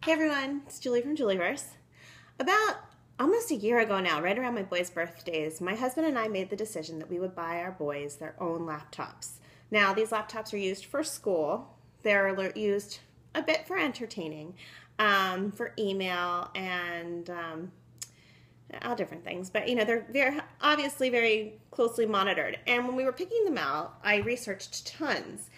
Hey everyone, it's Julie from Julieverse. About almost a year ago now, right around my boys' birthdays, my husband and I made the decision that we would buy our boys their own laptops. Now, these laptops are used for school. They're used a bit for entertaining, for email, and all different things. But, they're obviously very closely monitored. And when we were picking them out, I researched tons.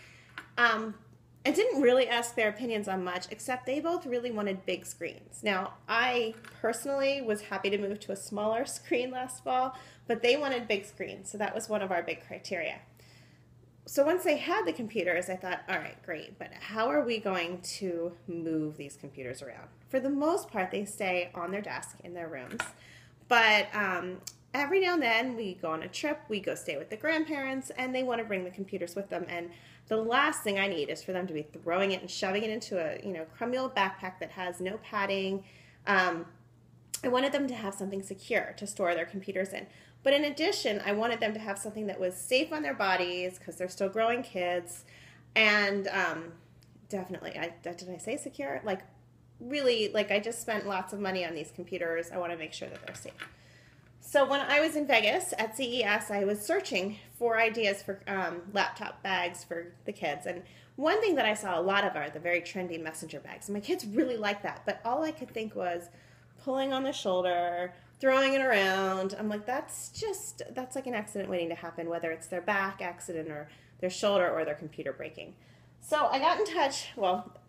I didn't really ask their opinions on much, except they both really wanted big screens. Now, I personally was happy to move to a smaller screen last fall, but they wanted big screens, so that was one of our big criteria. So once they had the computers, I thought, all right, great, but how are we going to move these computers around? For the most part, they stay on their desk in their rooms, but every now and then we go on a trip, we go stay with the grandparents, and they want to bring the computers with them. And the last thing I need is for them to be throwing it and shoving it into a crummy old backpack that has no padding. I wanted them to have something secure to store their computers in. But in addition, I wanted them to have something that was safe on their bodies because they're still growing kids. And definitely, did I say secure? Really, I just spent lots of money on these computers. I want to make sure that they're safe. So when I was in Vegas at CES, I was searching for ideas for laptop bags for the kids. And one thing that I saw a lot of are the very trendy messenger bags. And my kids really like that. But all I could think was pulling on the shoulder, throwing it around. I'm like, that's like an accident waiting to happen, whether it's their back accident or their shoulder or their computer breaking. So I got in touch,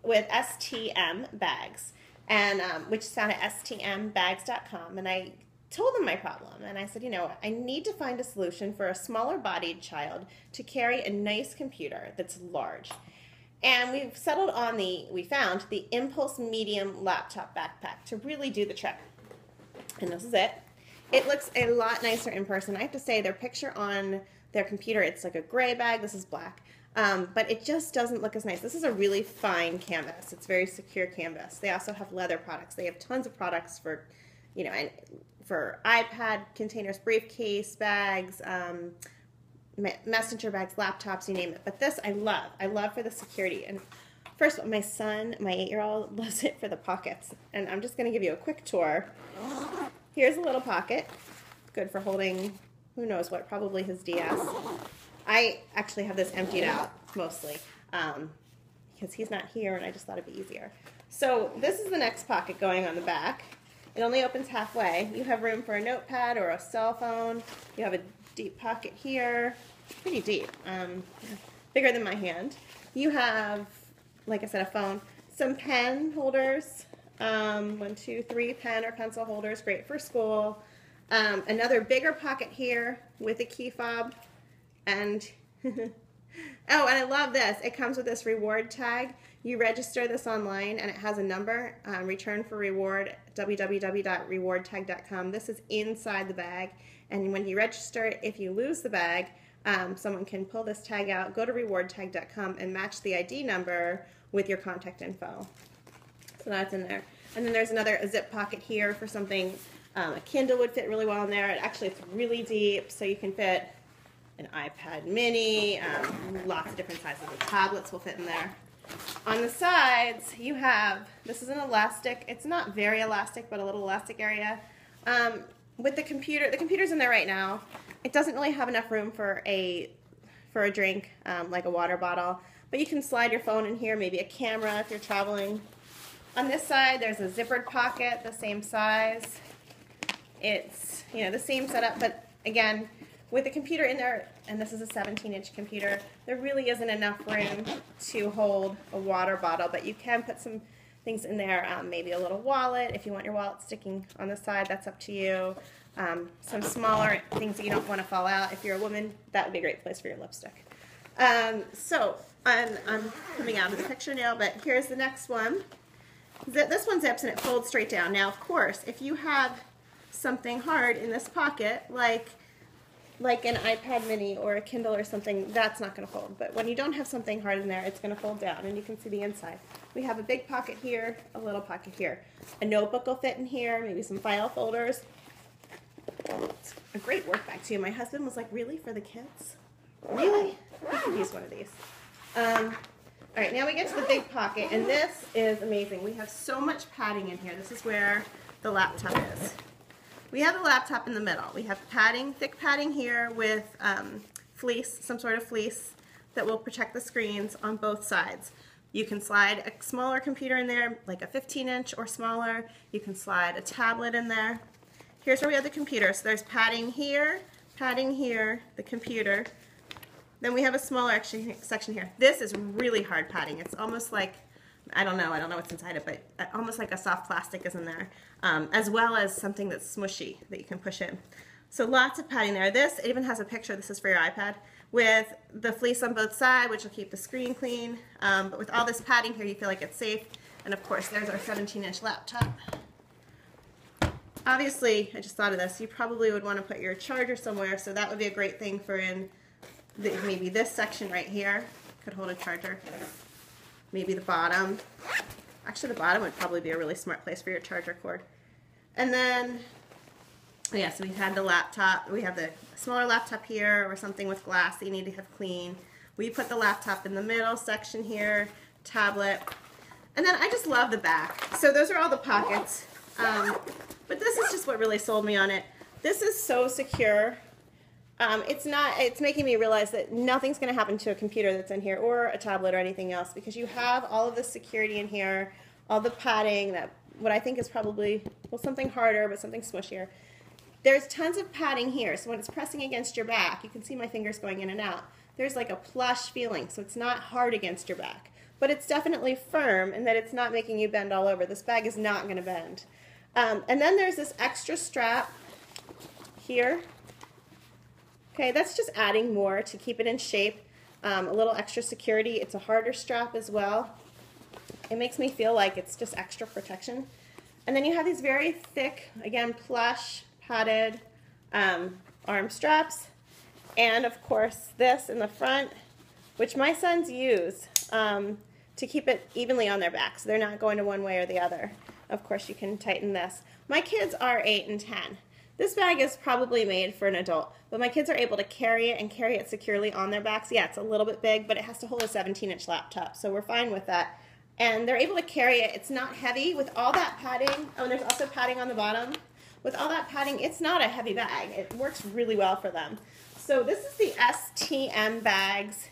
with STM bags, and which is found at stmbags.com. And I told them my problem, and I said, I need to find a solution for a smaller bodied child to carry a nice computer that's large. And we've settled on we found the Impulse Medium laptop backpack to really do the trick. And this is it. It looks a lot nicer in person. I have to say, their picture on their computer, it's like a gray bag. This is black. But it just doesn't look as nice. This is a really fine canvas. It's very secure canvas. They also have leather products. They have tons of products for for iPad containers, briefcase bags, messenger bags, laptops, you name it. But this I love. I love for the security. And first of all, my son, my 8-year-old, loves it for the pockets. And I'm just going to give you a quick tour. Here's a little pocket. Good for holding, who knows what, probably his DS. I actually have this emptied out, mostly, because he's not here, and I just thought it'd be easier. So this is the next pocket going on the back. It only opens halfway. You have room for a notepad or a cell phone. You have a deep pocket here, pretty deep, bigger than my hand. You have, like I said, a phone, some pen holders, 1, 2, 3 pen or pencil holders, great for school. Another bigger pocket here with a key fob, and oh, and I love this. It comes with this reward tag. You register this online, and it has a number, return for reward, www.rewardtag.com. This is inside the bag, and when you register it, if you lose the bag, someone can pull this tag out, go to rewardtag.com, and match the ID number with your contact info. So that's in there. And then there's a zip pocket here for something. A Kindle would fit really well in there. It's really deep, so you can fit an iPad mini, lots of different sizes of tablets will fit in there. On the sides, you have, this is an elastic, it's not very elastic, but a little elastic area. With the computer's in there right now. It doesn't really have enough room for a drink, like a water bottle, but you can slide your phone in here, maybe a camera if you're traveling. On this side, there's a zippered pocket, the same size. It's, the same setup, but again, with the computer in there, and this is a 17-inch computer, there really isn't enough room to hold a water bottle, but you can put some things in there, maybe a little wallet. If you want your wallet sticking on the side, that's up to you. Some smaller things that you don't want to fall out. If you're a woman, that would be a great place for your lipstick. So I'm coming out of the picture now, but here's the next one. This one zips and it folds straight down. Now, of course, if you have something hard in this pocket, like an iPad mini or a Kindle or something, that's not going to fold. But when you don't have something hard in there, it's going to fold down, and you can see the inside. We have a big pocket here, a little pocket here. A notebook will fit in here, maybe some file folders. It's a great work bag, too. My husband was like, really, for the kids? Really? We could use one of these. All right, now we get to the big pocket, and this is amazing. We have so much padding in here. This is where the laptop is. We have the laptop in the middle. We have padding, thick padding here with fleece, some sort of fleece that will protect the screens on both sides. You can slide a smaller computer in there, like a 15-inch or smaller. You can slide a tablet in there. Here's where we have the computer. So there's padding here, the computer. Then we have a smaller section here. This is really hard padding. It's almost like, I don't know what's inside it, but almost like a soft plastic is in there, as well as something that's smushy that you can push in. So lots of padding there. This, it even has a picture, this is for your iPad, with the fleece on both sides, which will keep the screen clean. But with all this padding here, you feel like it's safe. And of course, there's our 17-inch laptop. Obviously, I just thought of this, you probably would want to put your charger somewhere, so that would be a great thing for in maybe this section right here could hold a charger. Maybe the bottom. Actually, the bottom would probably be a really smart place for your charger cord. And then, oh yeah, so we've had the laptop. We have the smaller laptop here or something with glass that you need to have clean. We put the laptop in the middle section here, tablet. And then I just love the back. So those are all the pockets. But this is just what really sold me on it. This is so secure. It's making me realize that nothing's going to happen to a computer that's in here or a tablet or anything else because you have all of the security in here, all the padding, that what I think is probably, well, something harder but something smushier. There's tons of padding here, so when it's pressing against your back, you can see my fingers going in and out. There's like a plush feeling, so it's not hard against your back. But it's definitely firm in that it's not making you bend all over. This bag is not going to bend. And then there's this extra strap here. Okay, that's just adding more to keep it in shape. A little extra security. It's a harder strap as well. It makes me feel like it's just extra protection. And then you have these very thick, again, plush, padded arm straps. And of course, this in the front, which my sons use to keep it evenly on their back, so they're not going to one way or the other. Of course, you can tighten this. My kids are 8 and 10. This bag is probably made for an adult, but my kids are able to carry it and carry it securely on their backs. Yeah, it's a little bit big, but it has to hold a 17-inch laptop, so we're fine with that. And they're able to carry it. It's not heavy with all that padding. Oh, and there's also padding on the bottom. With all that padding, it's not a heavy bag. It works really well for them. So this is the STM Bags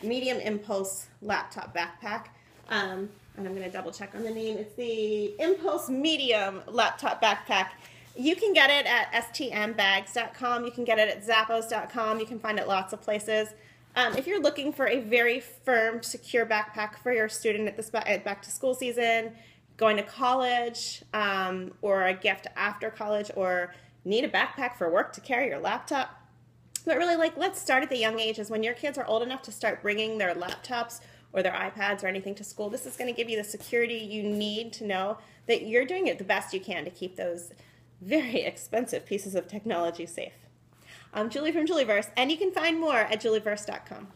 Medium Impulse Laptop Backpack. And I'm going to double check on the name. It's the Impulse Medium Laptop Backpack. You can get it at stmbags.com. You can get it at zappos.com. You can find it lots of places. If you're looking for a very firm, secure backpack for your student at this back to school season, going to college, or a gift after college, or need a backpack for work to carry your laptop. But really, like, let's start at the young ages. When your kids are old enough to start bringing their laptops or their iPads or anything to school, this is going to give you the security you need to know that you're doing it the best you can to keep those very expensive pieces of technology safe. I'm Julie from Julieverse, and you can find more at julieverse.com.